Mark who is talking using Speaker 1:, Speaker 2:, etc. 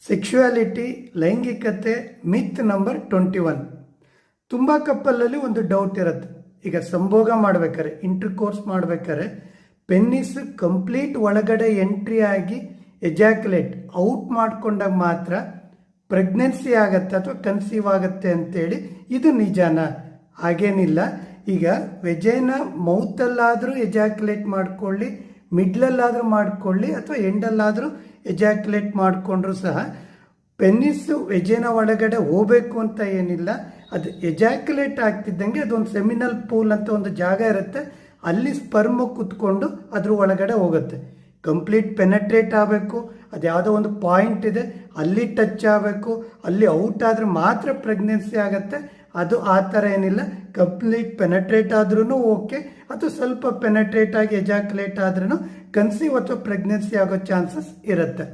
Speaker 1: Sexuality, ಲೈಂಗಿಕತೆ, ಮಿತ್ number 21. ತುಂಬ ಕಪ್ಪಲಲ್ಲಿ ಒಂದು doubt ಇರುತ್ತೆ. ಈಗ ಸಂಭೋಗ ಮಾಡ್ಬೇಕಾರೆ, ಇಂಟರ್ಕೋರ್ಸ್ ಮಾಡ್ಬೇಕಾರೆ ಪೆನ್ನಿಸ್ ಕಂಪ್ಲೀಟ್ ಒಳಗಡೆ ಎಂಟ್ರಿ ಆಗಿ ಎಜಾಕ್ಯುಲೇಟ್ ಔಟ್ ಮಾಡ್ಕೊಂಡಾಗ ಮಾತ್ರ ಪ್ರೆಗ್ನೆನ್ಸಿ ಆಗತ್ತೆ ಅಥವಾ ಕನ್ಸೀವ್ ಆಗತ್ತೆ ಅಂತೇಳಿ. ಇದು ನಿಜಾನ? ಹಾಗೇನಿಲ್ಲ. ಈಗ ವೆಜೈನ ಮೌತಲ್ಲಾದರೂ ಎಜಾಕ್ಯುಲೇಟ್ ಮಾಡ್ಕೊಳ್ಳಿ, ಮಿಡ್ಲಲ್ಲಾದರೂ ಮಾಡ್ಕೊಳ್ಳಿ ಅಥವಾ ಎಂಡಲ್ಲಾದರೂ ಎಜಾಕ್ಯುಲೇಟ್ ಮಾಡಿಕೊಂಡ್ರು ಸಹ ಪೆನ್ನಿಸ್ಸು ವೆಜೈನ ಒಳಗಡೆ ಹೋಗಬೇಕು ಅಂತ ಏನಿಲ್ಲ. ಅದು ಎಜಾಕ್ಯುಲೇಟ್ ಆಗ್ತಿದ್ದಂಗೆ ಅದೊಂದು ಸೆಮಿನಲ್ ಪೂಲ್ ಅಂತ ಒಂದು ಜಾಗ ಇರುತ್ತೆ, ಅಲ್ಲಿ ಸ್ಪರ್ಮ್ ಕುತ್ಕೊಂಡು ಅದ್ರ ಒಳಗಡೆ ಹೋಗುತ್ತೆ. ಕಂಪ್ಲೀಟ್ ಪೆನೆಟ್ರೇಟ್ ಆಗಬೇಕು, ಅದು ಯಾವುದೋ ಒಂದು ಪಾಯಿಂಟ್ ಇದೆ ಅಲ್ಲಿ ಟಚ್ ಆಗಬೇಕು, ಅಲ್ಲಿ ಔಟ್ ಆದರೆ ಮಾತ್ರ ಪ್ರೆಗ್ನೆನ್ಸಿ ಆಗುತ್ತೆ. ಅದು ಆ ಥರ ಏನಿಲ್ಲ. ಕಂಪ್ಲೀಟ್ ಪೆನೆಟ್ರೇಟ್ ಆದ್ರೂ ಓಕೆ, ಅಥವಾ ಸ್ವಲ್ಪ ಪೆನೆಟ್ರೇಟ್ ಆಗಿ ಎಜಾಕ್ಯುಲೇಟ್ ಆದ್ರೂ ಕನ್ಸೀವ್ ಅಥವಾ ಪ್ರೆಗ್ನೆನ್ಸಿ ಆಗೋ ಚಾನ್ಸಸ್ ಇರುತ್ತೆ.